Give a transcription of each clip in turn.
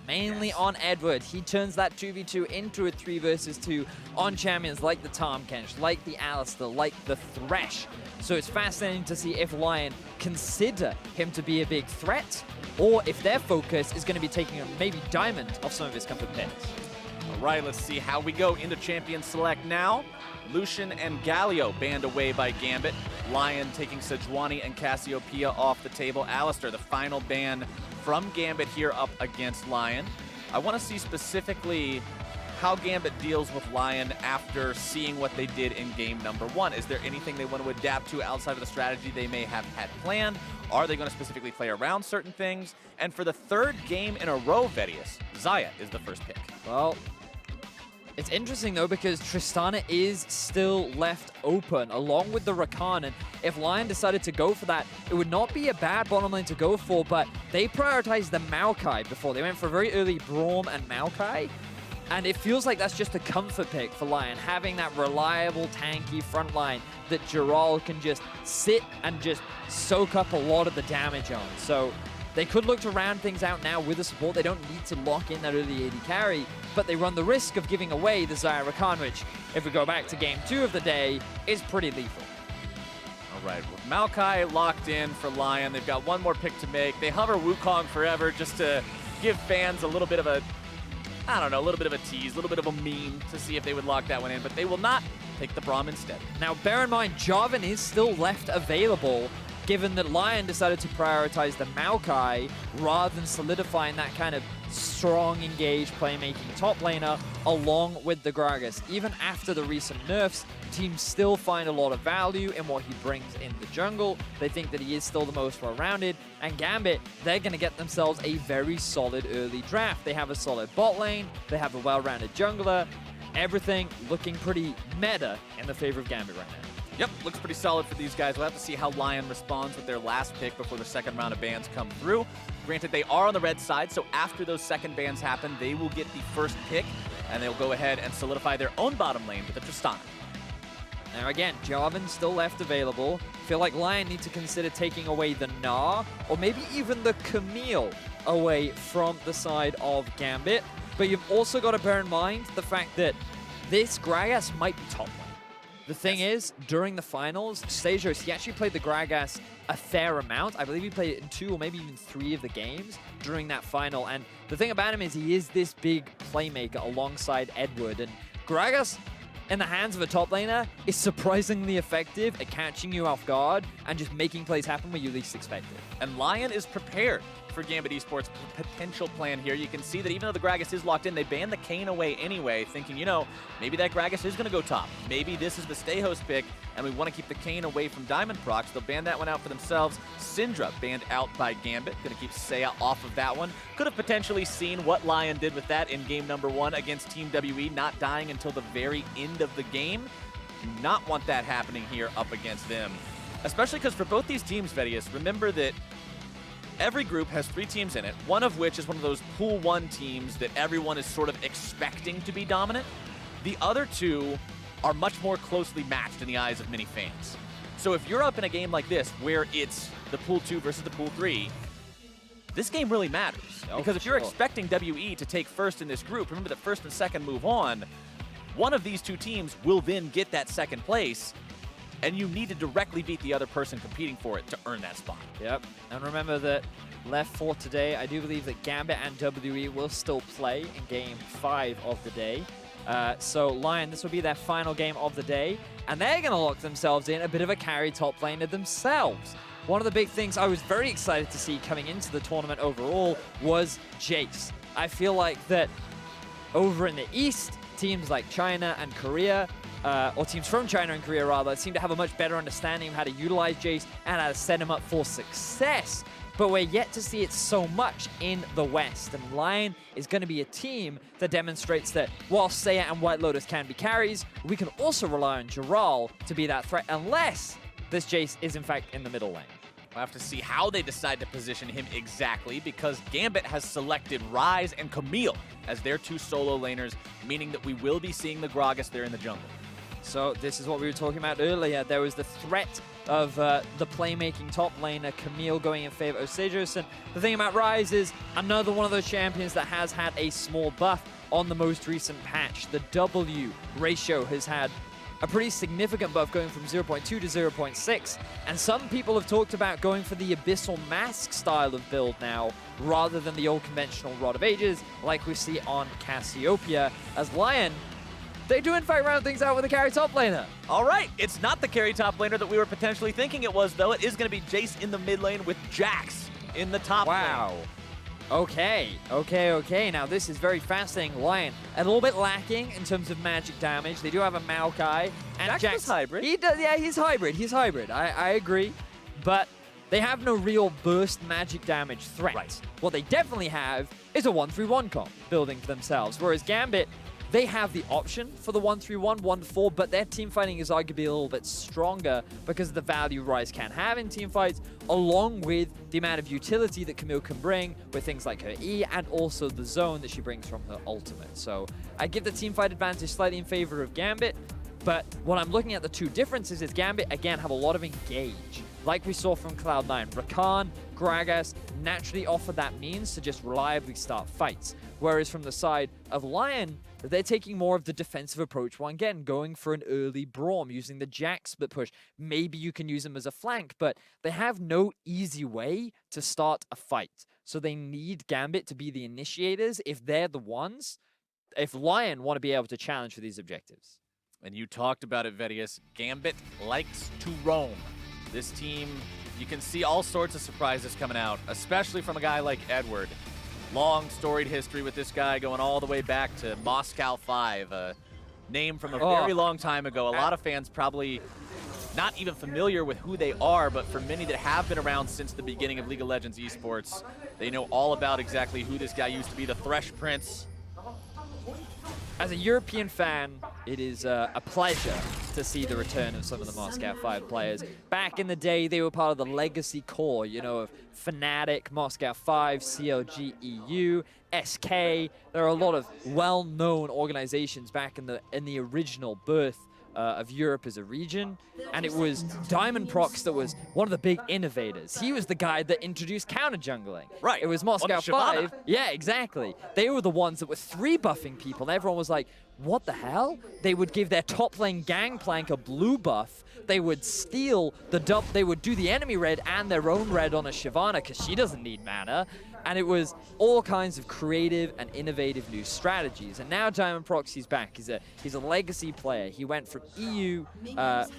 mainly on Edward. He turns that 2v2 into a 3 versus 2 on champions like the Tahm Kench, like the Alistar, like the Thresh. So it's fascinating to see if Lyon consider him to be a big threat, or if their focus is going to be taking maybe Diamond off some of his comfort picks. All right, let's see how we go into Champion Select now. Lucian and Galio banned away by Gambit. Lyon taking Sejuani and Cassiopeia off the table. Alistar, the final ban from Gambit here up against Lyon. I want to see specifically how Gambit deals with Lyon after seeing what they did in game number 1. Is there anything they want to adapt to outside of the strategy they may have had planned? Are they going to specifically play around certain things? And for the 3rd game in a row, Vedius, Xayah is the first pick. Well, it's interesting, though, because Tristana is still left open, along with the Rakan, and if Lyon decided to go for that, it would not be a bad bottom lane to go for, but they prioritized the Maokai before. They went for a very early Braum and Maokai, and it feels like that's just a comfort pick for Lyon, having that reliable, tanky front line that Giral can just sit and just soak up a lot of the damage on. So they could look to round things out now with the support. They don't need to lock in that early AD carry, but they run the risk of giving away the Xayah Rakan, which, if we go back to game 2 of the day, is pretty lethal. All right, with Maokai locked in for Lyon, they've got one more pick to make. They hover Wukong forever just to give fans a little bit of a, I don't know, a little bit of a tease, a little bit of a meme to see if they would lock that one in, but they will not take the Braum instead. Now, bear in mind, Jarvan is still left available, given that Lyon decided to prioritize the Maokai rather than solidifying that kind of strong, engaged, playmaking top laner along with the Gragas. Even after the recent nerfs, teams still find a lot of value in what he brings in the jungle. They think that he is still the most well-rounded, and Gambit, they're going to get themselves a very solid early draft. They have a solid bot lane, they have a well-rounded jungler, everything looking pretty meta in the favor of Gambit right now. Yep, looks pretty solid for these guys. We'll have to see how Lyon responds with their last pick before the second round of bans come through. Granted, they are on the red side, so after those second bans happen, they will get the first pick, and they'll go ahead and solidify their own bottom lane with the Tristana. Now again, Jarvan still left available. Feel like Lyon need to consider taking away the Gnar, or maybe even the Camille away from the side of Gambit. But you've also got to bear in mind the fact that this Gragas might be top lane. The thing is, during the finals, Stasios, he actually played the Gragas a fair amount. I believe he played it in 2 or maybe even 3 of the games during that final. And the thing about him is he is this big playmaker alongside Edward. And Gragas, in the hands of a top laner, is surprisingly effective at catching you off guard and just making plays happen where you least expect it. And Lyon is prepared for Gambit Esports' potential plan here. You can see that even though the Gragas is locked in, they banned the Kayn away anyway, thinking, you know, maybe that Gragas is going to go top. Maybe this is the stay host pick, and we want to keep the Kayn away from Diamond procs. They'll ban that one out for themselves. Syndra banned out by Gambit. Going to keep Seiya off of that one. Could have potentially seen what Lyon did with that in game number 1 against Team WE, not dying until the very end of the game. Do not want that happening here up against them. Especially because for both these teams, Vedius, remember that every group has 3 teams in it, one of which is one of those Pool 1 teams that everyone is sort of expecting to be dominant. The other 2 are much more closely matched in the eyes of many fans. So if you're up in a game like this, where it's the Pool 2 versus the Pool 3, this game really matters. Because if you're expecting WE to take first in this group, remember that first and second move on, one of these 2 teams will then get that second place, and you need to directly beat the other person competing for it to earn that spot. Yep, and remember that left for today, I do believe that Gambit and WE will still play in game 5 of the day. So Lyon, this will be their final game of the day, and they're going to lock themselves in a bit of a carry top laner themselves. One of the big things I was very excited to see coming into the tournament overall was Jace. I feel like that over in the East, teams like China and Korea, or teams from China and Korea rather, seem to have a much better understanding of how to utilize Jace and how to set him up for success. But we're yet to see it so much in the West. And Lyon is going to be a team that demonstrates that while Seiya and White Lotus can be carries, we can also rely on Giral to be that threat, unless this Jace is in fact in the middle lane. We'll have to see how they decide to position him exactly, because Gambit has selected Ryze and Camille as their 2 solo laners, meaning that we will be seeing the Gragas there in the jungle. So this is what we were talking about earlier. There was the threat of the playmaking top laner, Camille, going in favor of Sejos. And the thing about Ryze is another one of those champions that has had a small buff on the most recent patch. The W ratio has had a pretty significant buff, going from 0.2 to 0.6. And some people have talked about going for the Abyssal Mask style of build now, rather than the old conventional Rod of Ages, like we see on Cassiopeia, as Lyon, they do in fact round things out with a carry top laner. All right, it's not the carry top laner that we were potentially thinking it was, though. It is going to be Jace in the mid lane with Jax in the top lane. Wow. Okay. Now this is very fascinating. Lyon, a little bit lacking in terms of magic damage. They do have a Maokai. And Jax is hybrid. He does, yeah, he's hybrid. I agree. But they have no real burst magic damage threat. Right. What they definitely have is a 1-3-1 comp building for themselves. Whereas Gambit, they have the option for the 1-3-1, 1-4, but their team fighting is arguably a little bit stronger because of the value Ryze can have in team fights, along with the amount of utility that Camille can bring with things like her E and also the zone that she brings from her ultimate. So I give the team fight advantage slightly in favor of Gambit, but when I'm looking at the two differences is Gambit, again, have a lot of engage. Like we saw from Cloud9, Rakan, Gragas naturally offer that means to just reliably start fights. Whereas from the side of Lyon, they're taking more of the defensive approach, one again, going for an early Braum, using the Jax split push. Maybe you can use them as a flank, but they have no easy way to start a fight. So they need Gambit to be the initiators if they're the ones, if Lyon want to be able to challenge for these objectives. And you talked about it, Vedius. Gambit likes to roam. This team, you can see all sorts of surprises coming out, especially from a guy like Edward. Long storied history with this guy, going all the way back to Moscow 5, a name from a very long time ago. A lot of fans probably not even familiar with who they are, but for many that have been around since the beginning of League of Legends Esports, they know all about exactly who this guy used to be, the Thresh Prince. As a European fan, it is a pleasure to see the return of some of the Moscow 5 players. Back in the day, they were part of the legacy core, you know, of Fnatic, Moscow 5, CLG EU, SK. There are a lot of well-known organizations back in the original birth of Europe as a region, and it was Diamond Prox that was one of the big innovators. He was the guy that introduced counter jungling. Right. It was Moscow 5. Yeah, exactly. They were the ones that were 3-buffing people, and everyone was like, what the hell? They would give their top lane Gangplank a blue buff. They would steal the they would do the enemy red and their own red on a Shyvana because she doesn't need mana. And it was all kinds of creative and innovative new strategies. And now Diamond Proxy's back. He's a legacy player. He went from EU,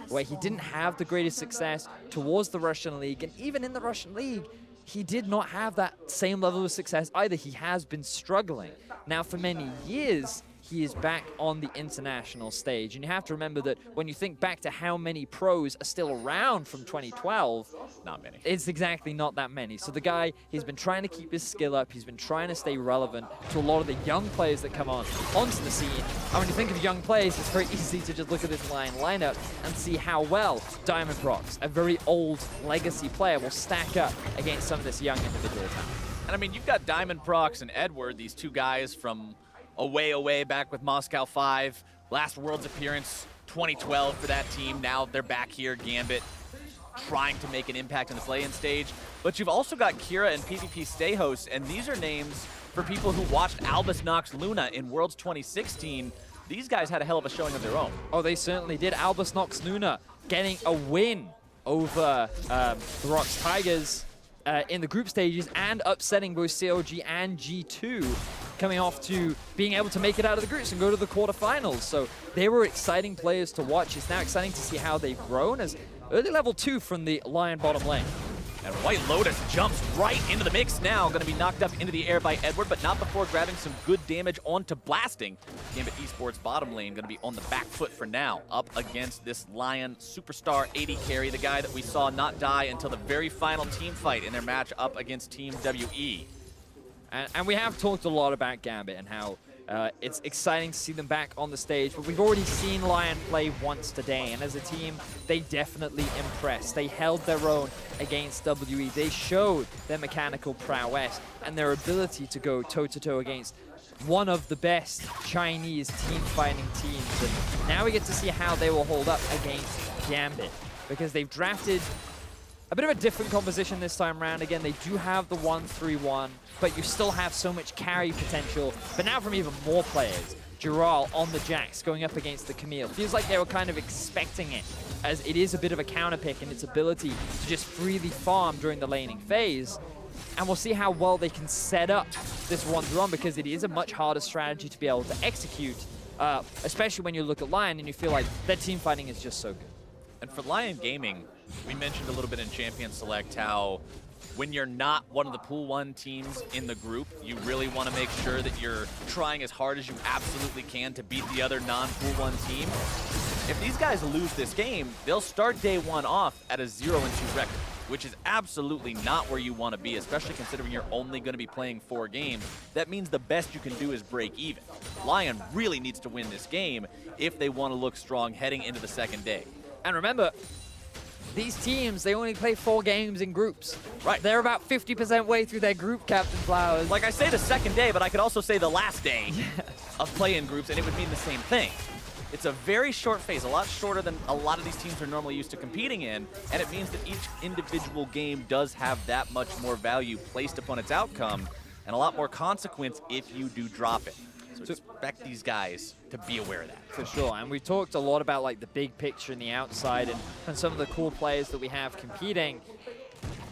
where he didn't have the greatest success, towards the Russian League. And even in the Russian League, he did not have that same level of success either. He has been struggling. Now, for many years, he is back on the international stage. And you have to remember that when you think back to how many pros are still around from 2012, not many. It's exactly not that many. So the guy, he's been trying to keep his skill up. He's been trying to stay relevant to a lot of the young players that come onto the scene. And when you think of young players, it's very easy to just look at this Lyon lineup and see how well Diamond Prox, a very old legacy player, will stack up against some of this young individual talent. And I mean, you've got Diamond Prox and Edward, these two guys from away back with Moscow 5. Last Worlds appearance, 2012 for that team. Now they're back here, Gambit, trying to make an impact on the play-in stage. But you've also got Kira and PvP Stay Host, and these are names for people who watched Albus Nox Luna in Worlds 2016. These guys had a hell of a showing of their own. Oh, they certainly did. Albus Nox Luna getting a win over the Rocks Tigers in the group stages and upsetting both CLG and G2, coming off to being able to make it out of the groups and go to the quarterfinals. So they were exciting players to watch. It's now exciting to see how they've grown as early level 2 from the Lyon bottom lane. And White Lotus jumps right into the mix now. Going to be knocked up into the air by Edward, but not before grabbing some good damage onto Blasting. Gambit Esports bottom lane going to be on the back foot for now, up against this Lyon superstar 80 carry, the guy that we saw not die until the very final team fight in their match up against Team WE. And we have talked a lot about Gambit and how It's exciting to see them back on the stage, but we've already seen Lyon play once today, and as a team, they definitely impressed. They held their own against WE. They showed their mechanical prowess and their ability to go toe-to-toe against one of the best Chinese team fighting teams. And now we get to see how they will hold up against Gambit, because they've drafted a bit of a different composition this time around. Again, they do have the 1-3-1, but you still have so much carry potential, but now from even more players. Giral on the Jax going up against the Camille. Feels like they were kind of expecting it, as it is a bit of a counter pick in its ability to just freely farm during the laning phase. And we'll see how well they can set up this 1-1, because it is a much harder strategy to be able to execute, especially when you look at Lyon and you feel like their team fighting is just so good. And for Lyon Gaming, we mentioned a little bit in Champion Select how when you're not one of the Pool 1 teams in the group, you really want to make sure that you're trying as hard as you absolutely can to beat the other non-Pool 1 team. If these guys lose this game, they'll start day 1 off at a 0-2 record, which is absolutely not where you want to be, especially considering you're only going to be playing 4 games. That means the best you can do is break even. Lyon really needs to win this game if they want to look strong heading into the second day. And remember, these teams, they only play 4 games in groups. Right. They're about 50% way through their group, Captain Flowers. Like I say the second day, but I could also say the last day of play-in groups, and it would mean the same thing. It's a very short phase, a lot shorter than a lot of these teams are normally used to competing in, and it means that each individual game does have that much more value placed upon its outcome, and a lot more consequence if you do drop it. So expect these guys to be aware of that. For sure, and we talked a lot about like the big picture and the outside and some of the cool players that we have competing.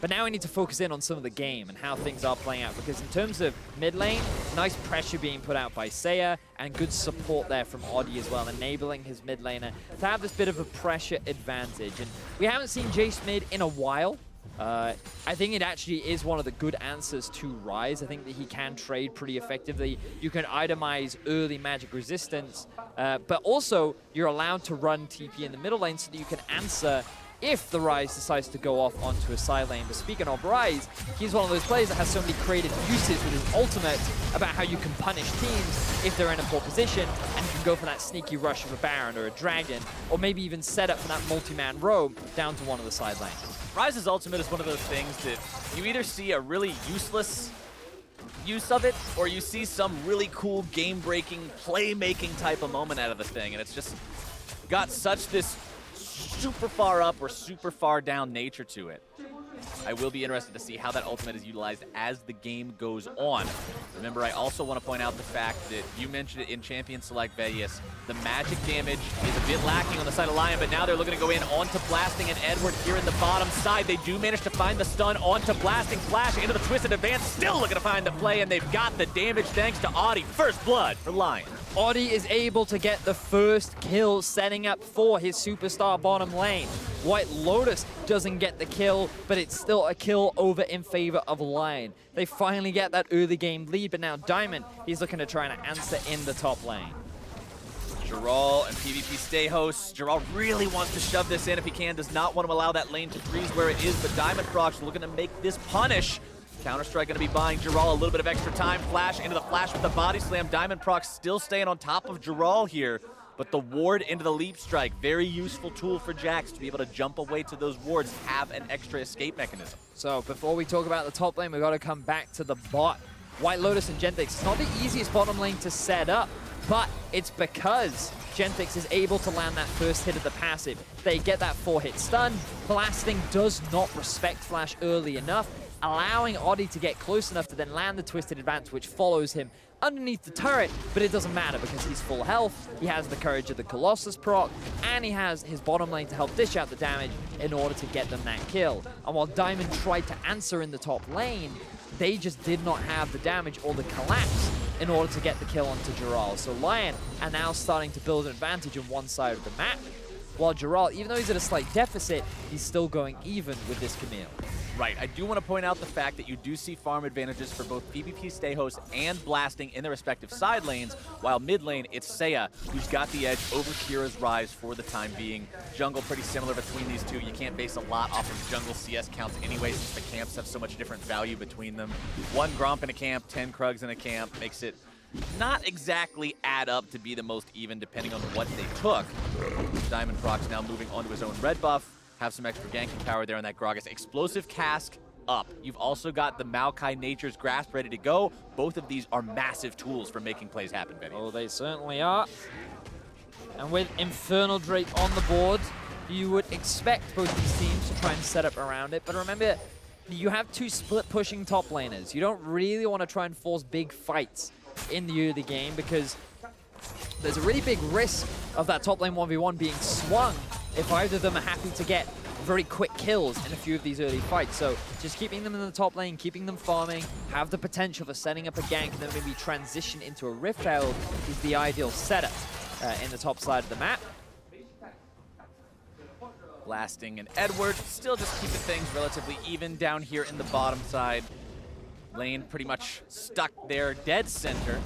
But now we need to focus in on some of the game and how things are playing out, because in terms of mid lane, nice pressure being put out by Seiya and good support there from Oddie as well, enabling his mid laner to have this bit of a pressure advantage. And we haven't seen Jace mid in a while. I think it actually is one of the good answers to Rise. I think that he can trade pretty effectively. You can itemize early magic resistance, but also you're allowed to run TP in the middle lane so that you can answer if the Rise decides to go off onto a side lane. But speaking of Rise, he's one of those players that has so many creative uses with his ultimate about how you can punish teams if they're in a poor position, and you can go for that sneaky rush of a Baron or a Dragon, or maybe even set up for that multi-man roam down to one of the side lanes. Rise's ultimate is one of those things that you either see a really useless use of it, or you see some really cool game-breaking, play-making type of moment out of the thing, and it's just got such this super far up or super far down nature to it. I will be interested to see how that ultimate is utilized as the game goes on. Remember, I also want to point out the fact that you mentioned it in Champion Select Vegas. The magic damage is a bit lacking on the side of Lyon, but now they're looking to go in onto Blasting and Edward here in the bottom side. They do manage to find the stun onto Blasting. Flash into the Twisted Advance, still looking to find the play, and they've got the damage thanks to Audie. First blood for Lyon. Audie is able to get the first kill, setting up for his superstar bottom lane. White Lotus doesn't get the kill, but it's still a kill over in favor of Lyon. They finally get that early game lead, but now Diamond, he's looking to try and answer in the top lane. Giral and PvP stay hosts. Giral really wants to shove this in if he can, does not want to allow that lane to freeze where it is, but Diamond Procs looking to make this punish. Counter-Strike going to be buying Giral a little bit of extra time. Flash into the flash with the body slam. Diamond Proc still staying on top of Giral here, but the ward into the leap strike, very useful tool for Jax to be able to jump away to those wards, have an extra escape mechanism. So before we talk about the top lane, we've got to come back to the bot. White Lotus and Genthix, it's not the easiest bottom lane to set up, but it's because Genthix is able to land that first hit of the passive. They get that 4-hit stun. Blasting does not respect Flash early enough, allowing Audie to get close enough to then land the Twisted Advance, which follows him underneath the turret, but it doesn't matter because he's full health, he has the Courage of the Colossus proc, and he has his bottom lane to help dish out the damage in order to get them that kill. And while Diamond tried to answer in the top lane, they just did not have the damage or the collapse in order to get the kill onto Giral. So Lyon are now starting to build an advantage on one side of the map, while Giral, even though he's at a slight deficit, he's still going even with this Camille. Right, I do want to point out the fact that you do see farm advantages for both PvP stay hosts and Blasting in their respective side lanes, while mid lane, it's Seiya who's got the edge over Kira's Rise for the time being. Jungle pretty similar between these two. You can't base a lot off of jungle CS counts anyway, since the camps have so much different value between them. 1 Gromp in a camp, 10 Krugs in a camp makes it not exactly add up to be the most even depending on what they took. Diamond Prox now moving onto his own red buff, have some extra ganking power there on that Gragas. Explosive Cask up. You've also got the Maokai Nature's Grasp ready to go. Both of these are massive tools for making plays happen, Benny. Oh, they certainly are. And with Infernal Drake on the board, you would expect both these teams to try and set up around it. But remember, you have two split-pushing top laners. You don't really want to try and force big fights in the early game because there's a really big risk of that top lane 1v1 being swung if either of them are happy to get very quick kills in a few of these early fights. So just keeping them in the top lane, keeping them farming, have the potential for setting up a gank and then maybe transition into a Rift Herald is the ideal setup in the top side of the map. Blasting and Edward still just keeping things relatively even down here in the bottom side. Lane pretty much stuck there, dead center.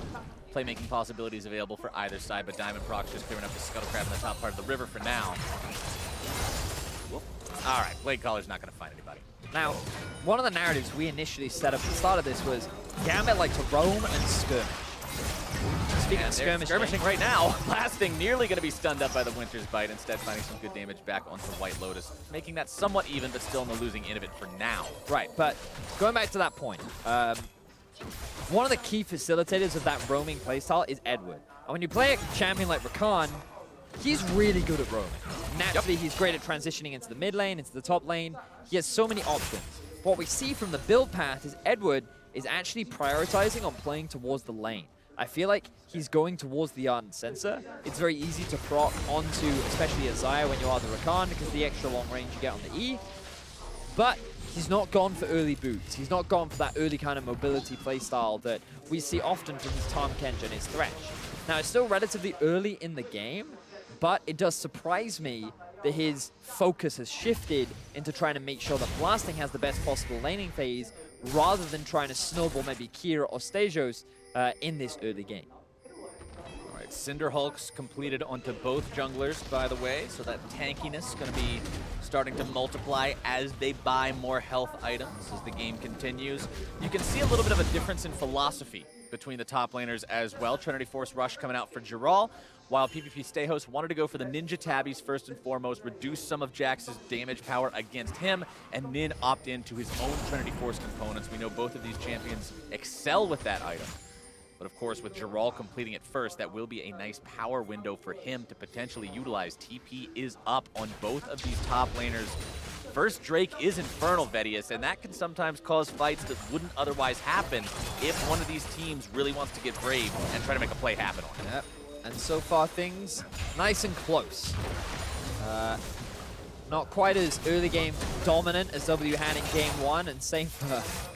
Playmaking possibilities available for either side, but Diamond Prox just clearing up the Scuttle Crab in the top part of the river for now. Whoop. All right, Blade Caller's not going to find anybody. Now, one of the narratives we initially set up at the start of this was Gambit like to roam and skirmish. Speaking of skirmishing right now, Blasting nearly going to be stunned up by the Winter's Bite, instead finding some good damage back onto White Lotus, making that somewhat even, but still on the losing end of it for now. Right, but going back to that point, one of the key facilitators of that roaming playstyle is Edward. And when you play a champion like Rakan, he's really good at roaming. Naturally, he's great at transitioning into the mid lane, into the top lane. He has so many options. What we see from the build path is Edward is actually prioritizing on playing towards the lane. I feel like he's going towards the Ardent Sensor. It's very easy to proc onto, especially a Xayah when you are the Rakan, because of the extra long range you get on the E. But he's not gone for early boots. He's not gone for that early kind of mobility playstyle that we see often from his Tahm Kench and his Thresh. Now, it's still relatively early in the game, but it does surprise me that his focus has shifted into trying to make sure that Blasting has the best possible laning phase rather than trying to snowball maybe Kira or Stasios in this early game. All right, Cinder Hulks completed onto both junglers, by the way, so that tankiness is going to be starting to multiply as they buy more health items as the game continues. You can see a little bit of a difference in philosophy between the top laners as well. Trinity Force Rush coming out for Giral, while PvP Stay Host wanted to go for the Ninja Tabbies first and foremost, reduce some of Jax's damage power against him, and then opt into his own Trinity Force components. We know both of these champions excel with that item. But of course, with Giral completing it first, that will be a nice power window for him to potentially utilize. TP is up on both of these top laners. First Drake is Infernal Vedius, and that can sometimes cause fights that wouldn't otherwise happen if one of these teams really wants to get brave and try to make a play happen on it. Yep. And so far, things nice and close. Not quite as early game dominant as W had in game 1, and same for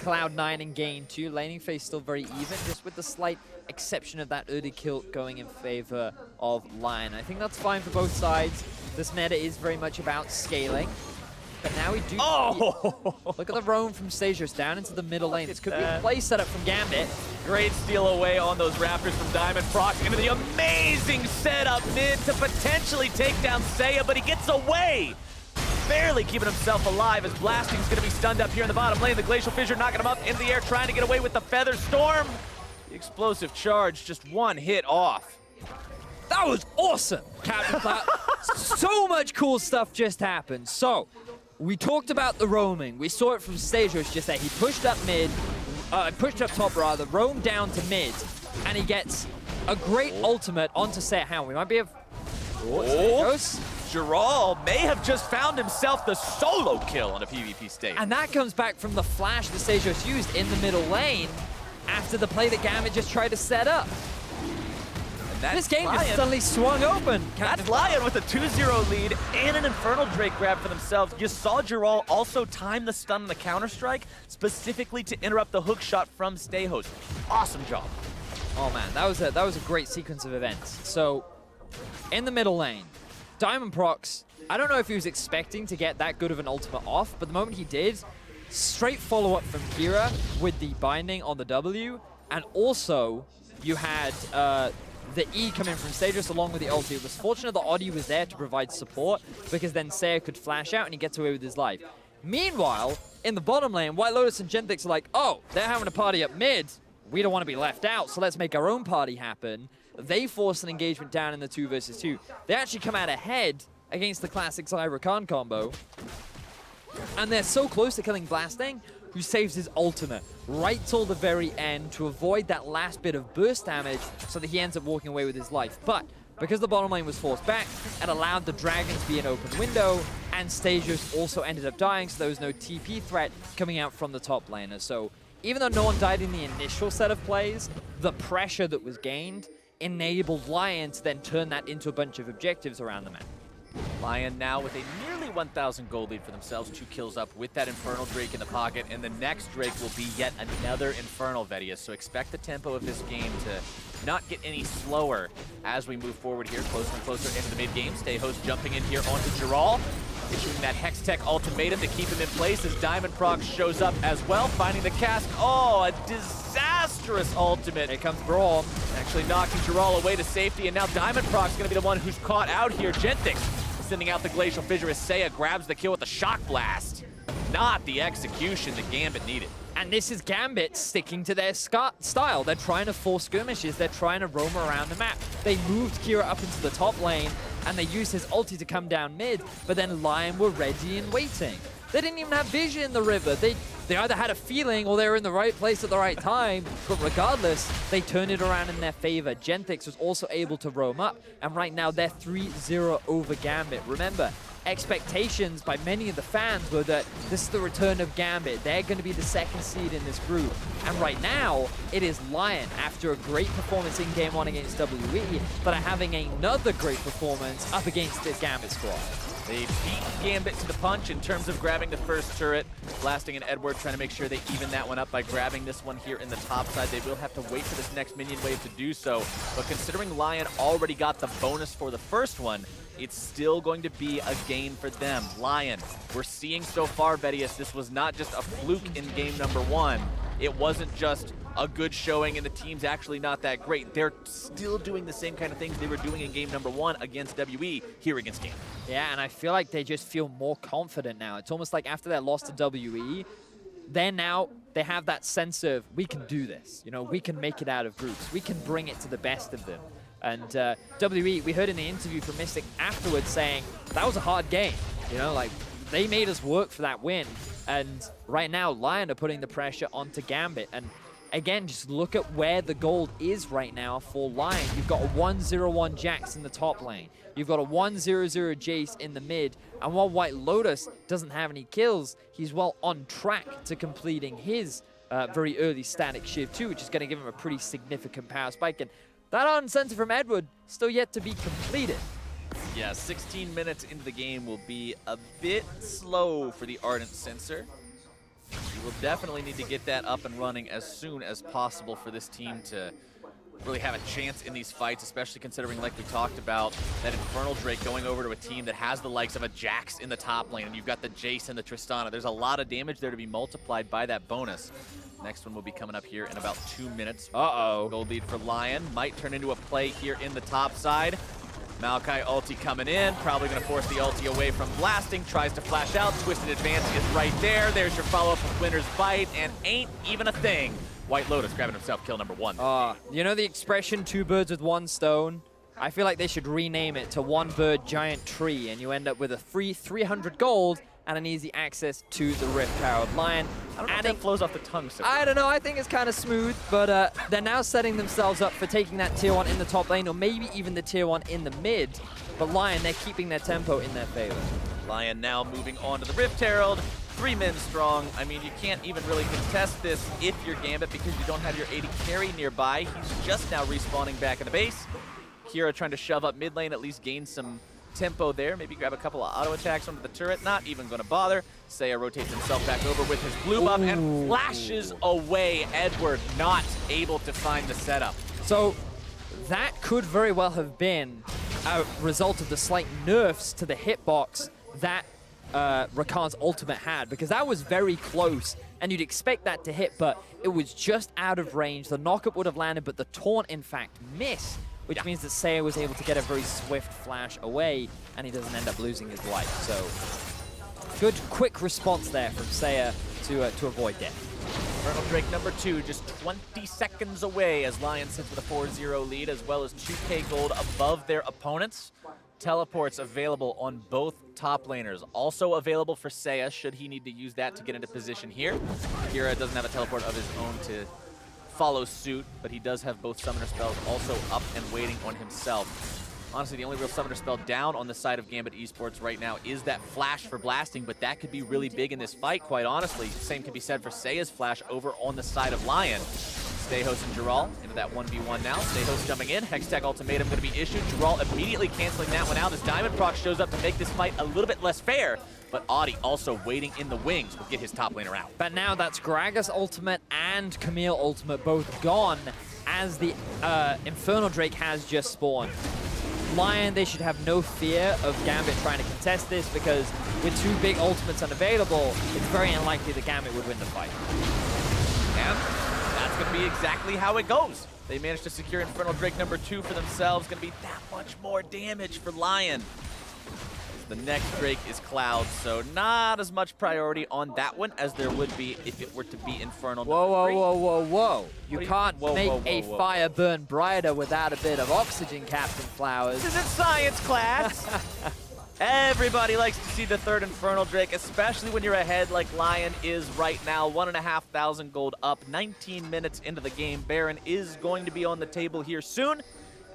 Cloud9 in game 2. Laning phase still very even, just with the slight exception of that early kill going in favor of Lyon. I think that's fine for both sides. This meta is very much about scaling. But now we do... Oh! Look at the roam from Stasios down into the middle lane. This could be a play setup from Gambit. Great steal away on those Raptors from Diamond Prox into the amazing setup mid to potentially take down Xayah, but he gets away! Barely keeping himself alive as Blasting's going to be stunned up here in the bottom lane. The Glacial Fissure knocking him up into the air, trying to get away with the Feather Storm. The explosive charge, just one hit off. That was awesome, Captain Cloud. So much cool stuff just happened. So, we talked about the roaming. We saw it from Stasios just there. He pushed up mid, pushed up top rather, roamed down to mid, and he gets a great ultimate onto Xayah. We might be able... Stasios. Giral may have just found himself the solo kill on a PvP stage. And that comes back from the flash that Stasios used in the middle lane after the play that Gambit just tried to set up. This game just suddenly swung open. That's Lyon with a 2-0 lead and an Infernal Drake grab for themselves. You saw Giral also time the stun and the counter-strike specifically to interrupt the hook shot from Stay Host. Awesome job. Oh man, that was a great sequence of events. So, in the middle lane, Diamond Prox, I don't know if he was expecting to get that good of an ultimate off, but the moment he did, straight follow-up from Kira with the binding on the W, and also you had the E coming from Stasios along with the ulti. It was fortunate that Oddie was there to provide support, because then Xayah could flash out and he gets away with his life. Meanwhile, in the bottom lane, White Lotus and Genthix are like, oh, they're having a party up mid. we don't want to be left out, so let's make our own party happen. They force an engagement down in the 2 versus 2. They actually come out ahead against the classic Xi Rakan combo. And they're so close to killing Blasting, who saves his ultimate right till the very end to avoid that last bit of burst damage so that he ends up walking away with his life. But because the bottom lane was forced back, it allowed the Dragon to be an open window, and Stasios also ended up dying, so there was no TP threat coming out from the top laner. So even though no one died in the initial set of plays, the pressure that was gained enabled Lyon to then turn that into a bunch of objectives around the map. Lyon now with a nearly 1,000 gold lead for themselves, 2 kills up with that Infernal Drake in the pocket, and the next Drake will be yet another Infernal, Vedius. So expect the tempo of this game to not get any slower as we move forward here, closer and closer into the mid-game. Stayhost jumping in here onto Giral, issuing that Hextech ultimatum to keep him in place as Diamond Proc shows up as well, finding the cask. Oh, a disastrous ultimate. Here comes Brawl. Actually knocking Giral away to safety, and now Diamond Proc's gonna be the one who's caught out here. Gentix sending out the Glacial Fissure as Seiya grabs the kill with the Shock Blast. Not the execution the Gambit needed. And this is Gambit sticking to their style. They're trying to force skirmishes. They're trying to roam around the map. They moved Kira up into the top lane, and they used his ulti to come down mid, but then Lyon were ready and waiting. They didn't even have vision in the river. They either had a feeling or they were in the right place at the right time, but regardless, they turned it around in their favor. Gentix was also able to roam up, and right now they're 3-0 over Gambit. Remember, expectations by many of the fans were that this is the return of Gambit. They're going to be the second seed in this group. And right now, it is Lyon, after a great performance in Game 1 against WE, but are having another great performance up against this Gambit squad. They beat Gambit to the punch in terms of grabbing the first turret. Blasting and Edward trying to make sure they even that one up by grabbing this one here in the top side. They will have to wait for this next minion wave to do so. But considering Lyon already got the bonus for the first one, it's still going to be a gain for them. Lyon, we're seeing so far, Vedius, this was not just a fluke in game number 1. It wasn't just a good showing and the team's actually not that great. They're still doing the same kind of things they were doing in game number 1 against WE here against Gambit. Yeah, and I feel like they just feel more confident now. It's almost like after that loss to WE, they have that sense of, we can do this. You know, we can make it out of groups. We can bring it to the best of them. And WE, we heard in the interview from Mystic afterwards saying, that was a hard game. You know, like, they made us work for that win. And right now, Lyon are putting the pressure onto Gambit. And again, just look at where the gold is right now for Lyon. You've got a 1-0-1 Jax in the top lane. You've got a 1-0-0 Jace in the mid. And while White Lotus doesn't have any kills, he's well on track to completing his very early static shift too, which is going to give him a pretty significant power spike. And that on center from Edward still yet to be completed. Yeah, 16 minutes into the game will be a bit slow for the Ardent Sensor. You will definitely need to get that up and running as soon as possible for this team to really have a chance in these fights, especially considering, like we talked about, that Infernal Drake going over to a team that has the likes of a Jax in the top lane, and you've got the Jace and the Tristana. There's a lot of damage there to be multiplied by that bonus. Next one will be coming up here in about 2 minutes. Uh-oh. Gold lead for Lyon. Might turn into a play here in the top side. Maokai ulti coming in, probably going to force the ulti away from Blasting, tries to flash out, Twisted Advance is right there. There's your follow-up with Winter's Bite, and ain't even a thing. White Lotus grabbing himself kill number 1. You know the expression, 2 birds with 1 stone? I feel like they should rename it to 1 bird giant tree, and you end up with a free 300 gold and an easy access to the Rift Tower of Lyon. I don't know if that flows off the tongue so I don't know, I think it's kind of smooth, but they're now setting themselves up for taking that tier 1 in the top lane, or maybe even the tier 1 in the mid. But Lyon, they're keeping their tempo in their favor. Lyon now moving on to the Rift Herald. 3 men strong. I mean, you can't even really contest this if you're Gambit because you don't have your AD carry nearby. He's just now respawning back in the base. Kira trying to shove up mid lane, at least gain some tempo there. Maybe grab a couple of auto attacks onto the turret. Not even going to bother. Seiya rotates himself back over with his blue buff and flashes away. Edward not able to find the setup. So that could very well have been a result of the slight nerfs to the hitbox that Rakan's ultimate had, because that was very close and you'd expect that to hit, but it was just out of range. The knockup would have landed, but the taunt in fact missed, which means that Seiya was able to get a very swift flash away and he doesn't end up losing his life. So good quick response there from Seiya to avoid death. Infernal Drake number 2, just 20 seconds away as Lyon sits with a 4-0 lead, as well as 2K gold above their opponents. Teleports available on both top laners. Also available for Seiya, should he need to use that to get into position here. Kira doesn't have a teleport of his own to follow suit, but he does have both summoner spells also up and waiting on himself. Honestly, the only real summoner spell down on the side of Gambit Esports right now is that flash for blasting, but that could be really big in this fight, quite honestly. Same can be said for Seiya's flash over on the side of Lyon. Stehos and Giral into that 1v1 now. Stehos jumping in, Hextech ultimatum going to be issued. Giral immediately canceling that one out as Diamond Proc shows up to make this fight a little bit less fair, but Audi also waiting in the wings will get his top laner out. But now that's Gragas ultimate and Camille ultimate both gone as the Infernal Drake has just spawned. Lyon, they should have no fear of Gambit trying to contest this because with 2 big ultimates unavailable, it's very unlikely that Gambit would win the fight. And that's going to be exactly how it goes. They managed to secure Infernal Drake number 2 for themselves. Going to be that much more damage for Lyon. The next Drake is Cloud, so not as much priority on that one as there would be if it were to be Infernal number 3. Whoa. You can't make a fire burn brighter without a bit of oxygen, Captain Flowers. This isn't science class. Everybody likes to see the 3rd Infernal Drake, especially when you're ahead like Lyon is right now. 1,500 gold up, 19 minutes into the game. Baron is going to be on the table here soon,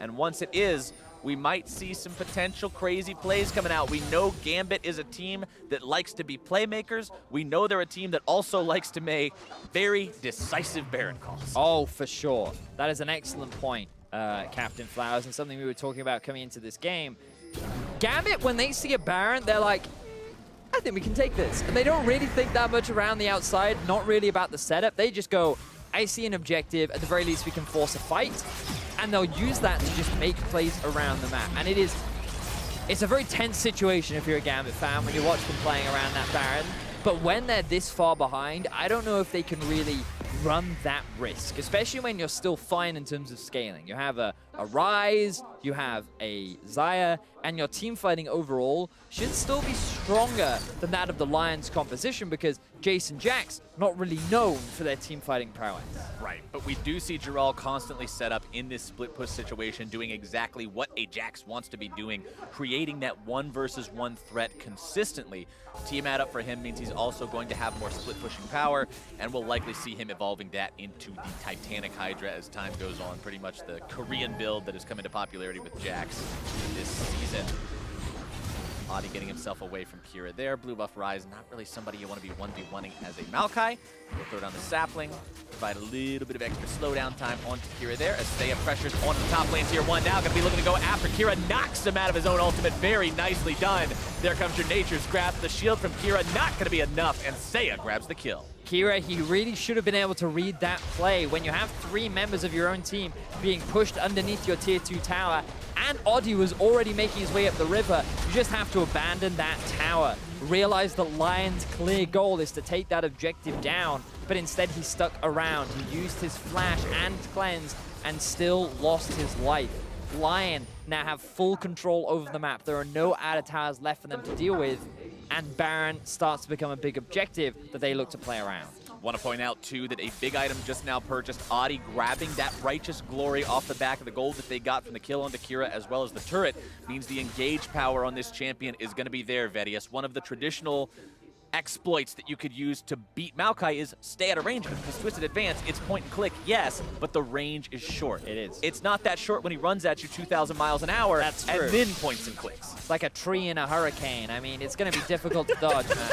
and once it is, we might see some potential crazy plays coming out. We know Gambit is a team that likes to be playmakers. We know they're a team that also likes to make very decisive Baron calls. Oh, for sure. That is an excellent point, Captain Flowers, and something we were talking about coming into this game. Gambit, when they see a Baron, they're like, I think we can take this. And they don't really think that much around the outside, not really about the setup. They just go, I see an objective. At the very least, we can force a fight. And they'll use that to just make plays around the map. And it's a very tense situation if you're a Gambit fan when you watch them playing around that Baron. But when they're this far behind, I don't know if they can really run that risk, especially when you're still fine in terms of scaling. You have a Ryze, you have a Xayah, and your team fighting overall should still be stronger than that of the Lions composition because Jace and Jax not really known for their team fighting prowess. Right, but we do see Giral constantly set up in this split push situation, doing exactly what a Jax wants to be doing, creating that 1 versus 1 threat consistently. Team add up for him means he's also going to have more split pushing power, and we'll likely see him evolving that into the Titanic Hydra as time goes on. Pretty much the Korean build that has come into popularity with Jax this season. Audi getting himself away from Kira there. Blue buff Ryze, not really somebody you want to be 1v1ing as a Maokai. We'll throw down the sapling, provide a little bit of extra slowdown time onto Kira there as Seiya pressures onto the top lane tier 1 now. Going to be looking to go after Kira, knocks him out of his own ultimate. Very nicely done. There comes your Nature's Grasp. The shield from Kira not going to be enough, and Seiya grabs the kill. Kira, he really should have been able to read that play. When you have 3 members of your own team being pushed underneath your tier 2 tower, and Audi was already making his way up the river, you just have to abandon that tower. Realize that Lyon's clear goal is to take that objective down, but instead he stuck around. He used his flash and cleanse and still lost his life. Lyon now have full control over the map. There are no added towers left for them to deal with, and Baron starts to become a big objective that they look to play around. Want to point out, too, that a big item just now purchased, Audi grabbing that Righteous Glory off the back of the gold that they got from the kill onto Kira as well as the turret, means the engage power on this champion is going to be there, Vedius. One of the traditional exploits that you could use to beat Maokai is stay at a range, because Twisted Advance, it's point and click, yes, but the range is short. It is. It's not that short when he runs at you 2,000 miles an hour. That's true. And then points and clicks. It's like a tree in a hurricane. I mean, it's going to be difficult to dodge, man.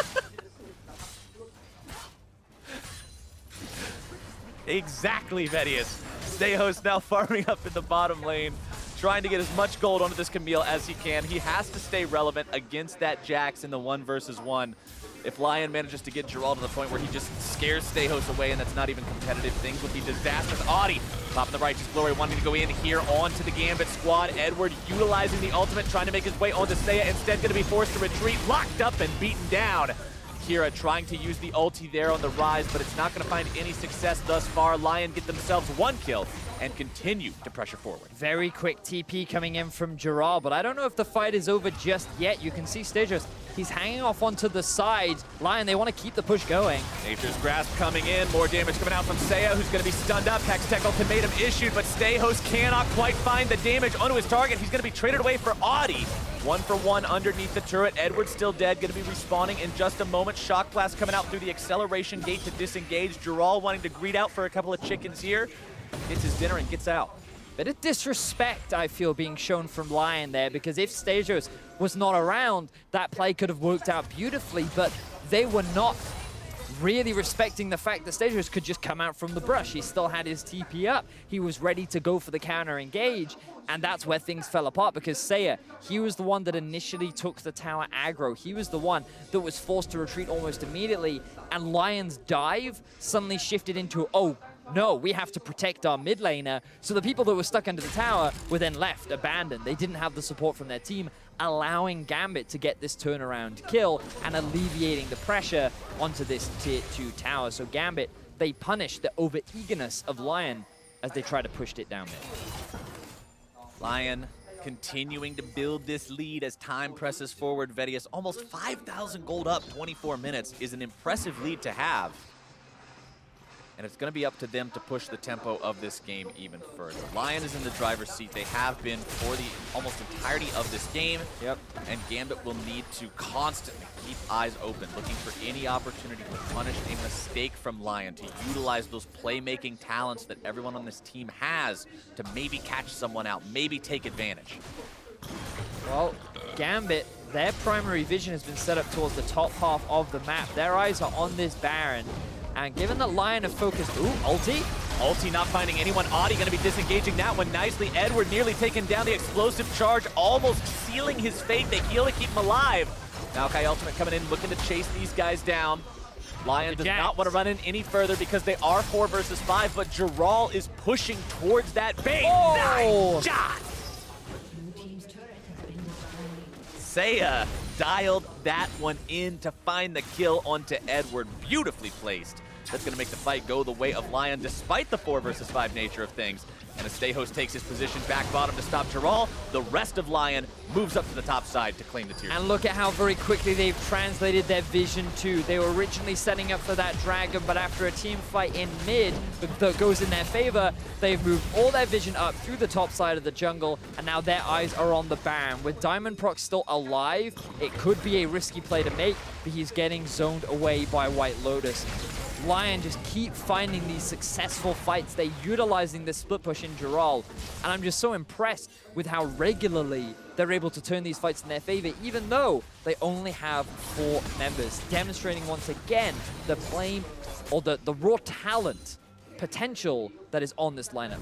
Exactly, Vedius. Stehos now farming up in the bottom lane, trying to get as much gold onto this Camille as he can. He has to stay relevant against that Jax in the 1 versus 1. If Lyon manages to get Giral to the point where he just scares Stehos away and that's not even competitive, things would be disastrous. Audi popping the Righteous Glory, wanting to go in here onto the Gambit squad. Edward utilizing the ultimate, trying to make his way onto Seiya, instead going to be forced to retreat, locked up and beaten down. Kira trying to use the ulti there on the Ryze, but it's not going to find any success thus far. Lyon get themselves 1 kill and continue to pressure forward. Very quick TP coming in from Gerald, but I don't know if the fight is over just yet. You can see Stagos, he's hanging off onto the side. Lion, they want to keep the push going. Nature's Grasp coming in, more damage coming out from Seiya, who's going to be stunned up. Hextech ultimatum issued, but Stayhost cannot quite find the damage onto his target. He's going to be traded away for Audi. 1-for-1 underneath the turret. Edward's still dead, going to be respawning in just a moment. Shock Blast coming out through the acceleration gate to disengage. Gerald wanting to greed out for a couple of chickens here. Gets his dinner and gets out. Bit of disrespect, I feel, being shown from Lion there, because if Stagos was not around, that play could have worked out beautifully, but they were not really respecting the fact that Stagos could just come out from the brush. He still had his TP up. He was ready to go for the counter engage, and that's where things fell apart, because Seiya, he was the one that initially took the tower aggro. He was the one that was forced to retreat almost immediately, and Lion's dive suddenly shifted into, oh, no, we have to protect our mid laner. So the people that were stuck under the tower were then left, abandoned. They didn't have the support from their team, allowing Gambit to get this turnaround kill and alleviating the pressure onto this tier 2 tower. So Gambit, they punished the over-eagerness of Lyon as they try to push it down mid. Lyon continuing to build this lead as time presses forward. Vedius almost 5,000 gold up, 24 minutes is an impressive lead to have. And it's going to be up to them to push the tempo of this game even further. Lyon is in the driver's seat. They have been for the almost entirety of this game. Yep. And Gambit will need to constantly keep eyes open, looking for any opportunity to punish a mistake from Lyon, to utilize those playmaking talents that everyone on this team has to maybe catch someone out, maybe take advantage. Well, Gambit, their primary vision has been set up towards the top half of the map. Their eyes are on this Baron. And given that Lyon have focused, ooh, ulti? Ulti not finding anyone. Audi going to be disengaging that one nicely. Edward nearly taking down the explosive charge, almost sealing his fate. They heal to keep him alive. Maokai Ultimate coming in, looking to chase these guys down. Lyon does not want to run in any further because they are 4 versus 5, but Gerald is pushing towards that base. Oh! Nice shot! Seiya dialed that one in to find the kill onto Edward. Beautifully placed. That's going to make the fight go the way of Lyon despite the 4 versus 5 nature of things. And as Stayhost takes his position back bottom to stop Gerald, the rest of Lyon moves up to the top side to claim the tier. And look at how very quickly they've translated their vision too. They were originally setting up for that dragon, but after a team fight in mid that goes in their favor, they've moved all their vision up through the top side of the jungle, and now their eyes are on the Baron. With Diamond Proc still alive, it could be a risky play to make, but he's getting zoned away by White Lotus. Lyon just keep finding these successful fights. They're utilizing this split push in Gerald, and I'm just so impressed with how regularly they're able to turn these fights in their favor, even though they only have 4 members, demonstrating once again the flame or the raw talent potential that is on this lineup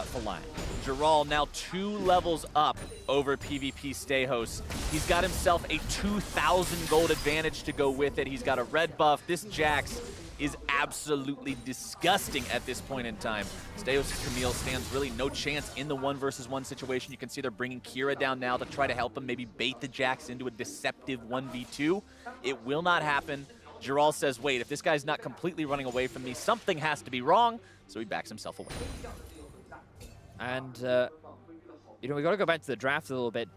for Lyon. Gerald now 2 levels up over PvP Stayhost. He's got himself a 2,000 gold advantage to go with it. He's got a red buff. This Jax is absolutely disgusting at this point in time. Stayos' Camille stands really no chance in the 1 versus 1 situation. You can see they're bringing Kira down now to try to help him maybe bait the Jax into a deceptive 1v2. It will not happen. Gerald says, wait, if this guy's not completely running away from me, something has to be wrong, so he backs himself away. And, you know, we got to go back to the draft a little bit,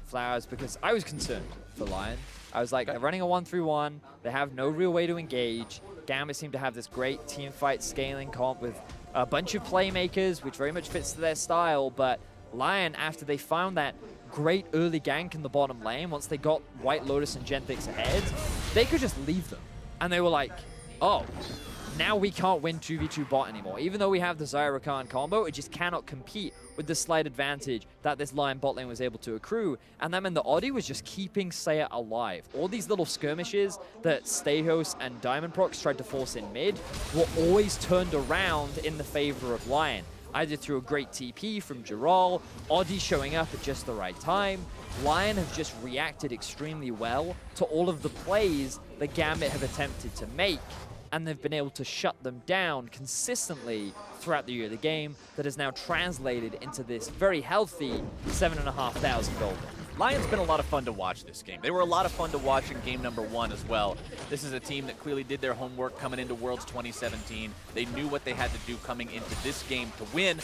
Flowers, because I was concerned for Lyon. I was like, they're running a 1-3-1. They have no real way to engage. Gambit seemed to have this great team fight scaling comp with a bunch of playmakers, which very much fits to their style. But Lyon, after they found that great early gank in the bottom lane, once they got White Lotus and Genthix ahead, they could just leave them. And they were like, oh, now we can't win 2v2 bot anymore. Even though we have the Zyra Khan combo, it just cannot compete with the slight advantage that this Lyon bot lane was able to accrue. And then the Audi was just keeping Seiya alive. All these little skirmishes that Stayhost and Diamond Procs tried to force in mid were always turned around in the favor of Lyon. Either through a great TP from Gerald, Audi showing up at just the right time. Lyon have just reacted extremely well to all of the plays that Gambit have attempted to make, and they've been able to shut them down consistently throughout the year of the game that has now translated into this very healthy 7,500 gold. Lion's been a lot of fun to watch this game. They were a lot of fun to watch in game number 1 as well. This is a team that clearly did their homework coming into Worlds 2017. They knew what they had to do coming into this game to win.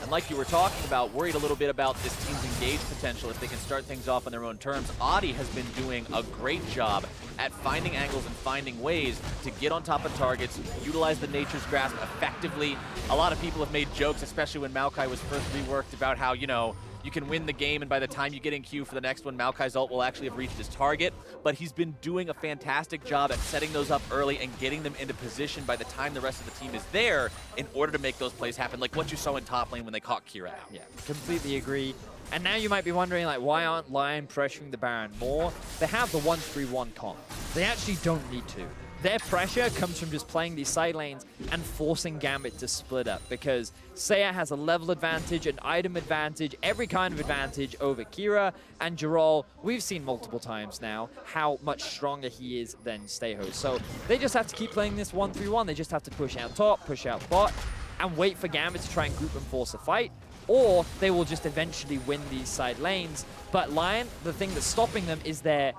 And like you were talking about, worried a little bit about this team's engaged potential if they can start things off on their own terms. Audi has been doing a great job at finding angles and finding ways to get on top of targets, utilize the Nature's Grasp effectively. A lot of people have made jokes, especially when Maokai was first reworked, about how, you know, you can win the game, and by the time you get in queue for the next one, Maokai's ult will actually have reached his target. But he's been doing a fantastic job at setting those up early and getting them into position by the time the rest of the team is there in order to make those plays happen, like what you saw in top lane when they caught Kira out. Yeah, completely agree. And now you might be wondering, like, why aren't Lyon pressuring the Baron more? They have the 1-3-1 comp. They actually don't need to. Their pressure comes from just playing these side lanes and forcing Gambit to split up, because Seiya has a level advantage, an item advantage, every kind of advantage over Kira, and Jarol, we've seen multiple times now how much stronger he is than Steho. So they just have to keep playing this 1-3-1. They just have to push out top, push out bot, and wait for Gambit to try and group and force a fight, or they will just eventually win these side lanes. But Lyon, the thing that's stopping them is their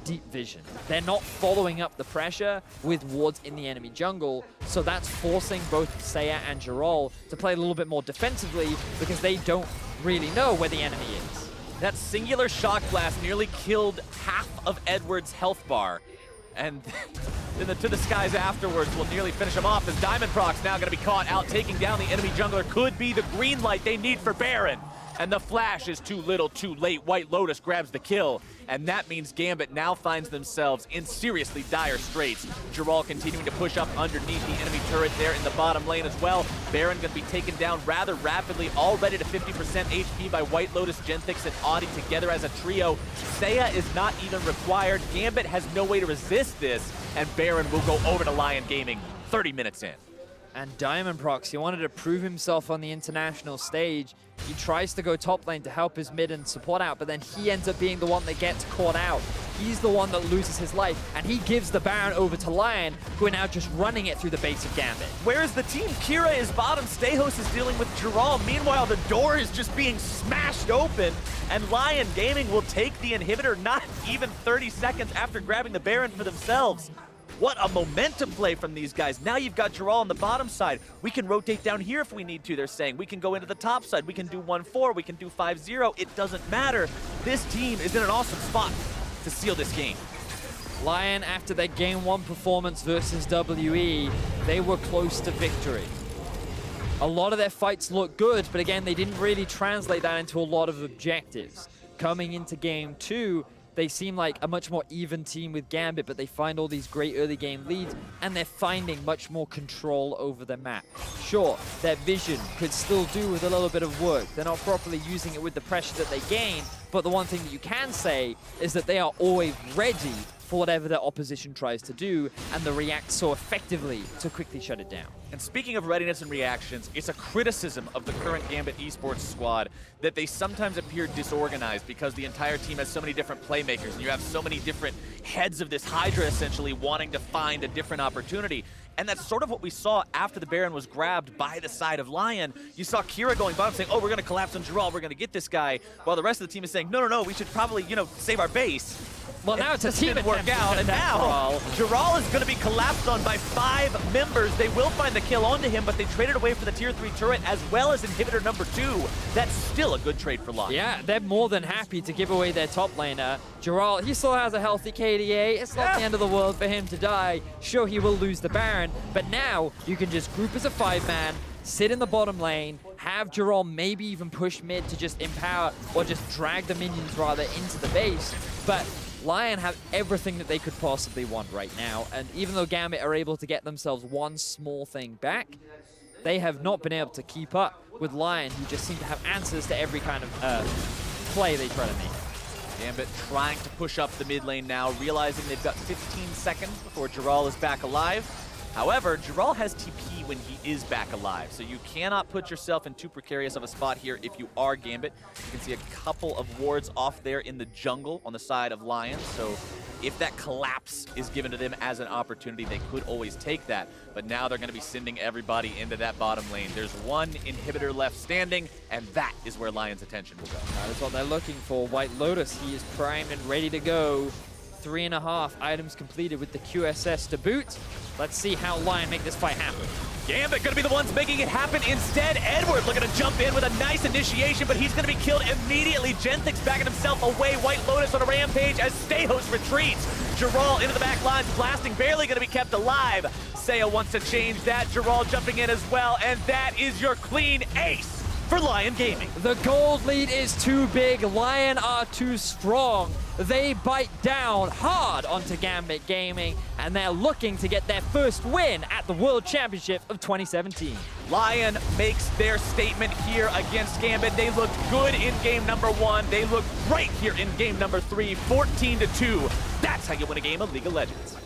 deep vision. They're not following up the pressure with wards in the enemy jungle, so that's forcing both Seiya and Jarol to play a little bit more defensively because they don't really know where the enemy is. That singular shock blast nearly killed half of Edward's health bar, and then the to the skies afterwards will nearly finish him off, as Diamond Proc's now going to be caught out. Taking down the enemy jungler could be the green light they need for Baron. And the flash is too little, too late. White Lotus grabs the kill, and that means Gambit now finds themselves in seriously dire straits. Jarol continuing to push up underneath the enemy turret there in the bottom lane as well. Baron going to be taken down rather rapidly, already to 50% HP by White Lotus, Genthix, and Audi together as a trio. Seiya is not even required. Gambit has no way to resist this, and Baron will go over to Lyon Gaming 30 minutes in. And Diamond Prox, he wanted to prove himself on the international stage. He tries to go top lane to help his mid and support out, but then he ends up being the one that gets caught out. He's the one that loses his life, and he gives the Baron over to Lyon, who are now just running it through the base of Gambit. Where's the team? Kira is bottom, Stehos is dealing with Jarol. Meanwhile, the door is just being smashed open, and Lyon Gaming will take the inhibitor not even 30 seconds after grabbing the Baron for themselves. What a momentum play from these guys. Now you've got Jarol on the bottom side. We can rotate down here if we need to, they're saying. We can go into the top side. We can do 1-4. We can do 5-0. It doesn't matter. This team is in an awesome spot to seal this game. Lyon, after their Game 1 performance versus WE, they were close to victory. A lot of their fights look good, but again, they didn't really translate that into a lot of objectives. Coming into Game 2, they seem like a much more even team with Gambit, but they find all these great early game leads, and they're finding much more control over the map. Sure, their vision could still do with a little bit of work. They're not properly using it with the pressure that they gain, but the one thing that you can say is that they are always ready for whatever their opposition tries to do, and they react so effectively to quickly shut it down. And speaking of readiness and reactions, it's a criticism of the current Gambit Esports squad that they sometimes appear disorganized because the entire team has so many different playmakers, and you have so many different heads of this Hydra essentially wanting to find a different opportunity. And that's sort of what we saw after the Baron was grabbed by the side of Lyon. You saw Kira going bottom saying, oh, we're going to collapse on Jarol, we're going to get this guy, while the rest of the team is saying, no, no, no, we should probably, you know, save our base. Well, now it's a team didn't work out, and now Jarol is going to be collapsed on by 5 members. They will find the kill onto him, but they traded away for the tier 3 turret as well as inhibitor number 2. That's still a good trade for Lyon. Yeah, they're more than happy to give away their top laner. Jarol, he still has a healthy KDA. It's not the end of the world for him to die. Sure, he will lose the Baron, but now you can just group as a 5-man, sit in the bottom lane, have Jarol maybe even push mid to just empower or just drag the minions rather into the base. But Lyon have everything that they could possibly want right now, and even though Gambit are able to get themselves one small thing back, they have not been able to keep up with Lyon, who just seem to have answers to every kind of play they try to make. Gambit trying to push up the mid lane now, realizing they've got 15 seconds before Jarol is back alive. However, Giral has TP when he is back alive, so you cannot put yourself in too precarious of a spot here if you are Gambit. You can see a couple of wards off there in the jungle on the side of Lyon, so if that collapse is given to them as an opportunity, they could always take that. But now they're going to be sending everybody into that bottom lane. There's one inhibitor left standing, and that is where Lyon's attention will go. That is what they're looking for. White Lotus, he is primed and ready to go. 3.5 items completed with the QSS to boot. Let's see how Lyon make this fight happen. Gambit going to be the ones making it happen. Instead, Edward looking to jump in with a nice initiation, but he's going to be killed immediately. Genthic's backing himself away. White Lotus on a rampage as Stayhost retreats. Giral into the back lines, blasting, barely going to be kept alive. Seiya wants to change that. Giral jumping in as well, and that is your clean ace for Lyon Gaming. The gold lead is too big. Lyon are too strong. They bite down hard onto Gambit Gaming, and they're looking to get their first win at the World Championship of 2017. Lyon makes their statement here against Gambit. They looked good in game number 1. They looked great here in game number 3, 14-2. That's how you win a game of League of Legends.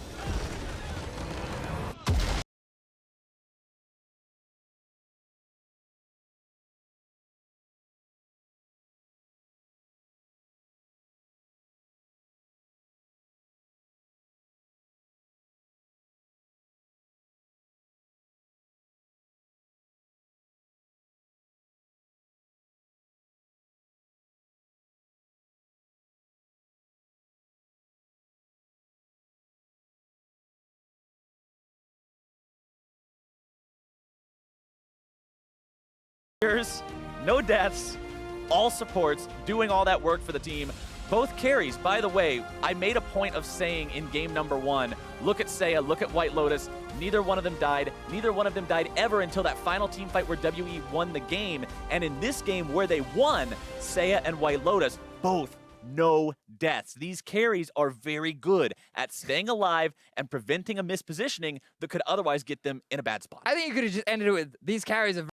No deaths, all supports, doing all that work for the team. Both carries, by the way, I made a point of saying in game number 1, look at Seiya, look at White Lotus, neither one of them died. Neither one of them died ever until that final team fight where WE won the game. And in this game where they won, Seiya and White Lotus both no deaths. These carries are very good at staying alive and preventing a mispositioning that could otherwise get them in a bad spot. I think you could have just ended it with, these carries are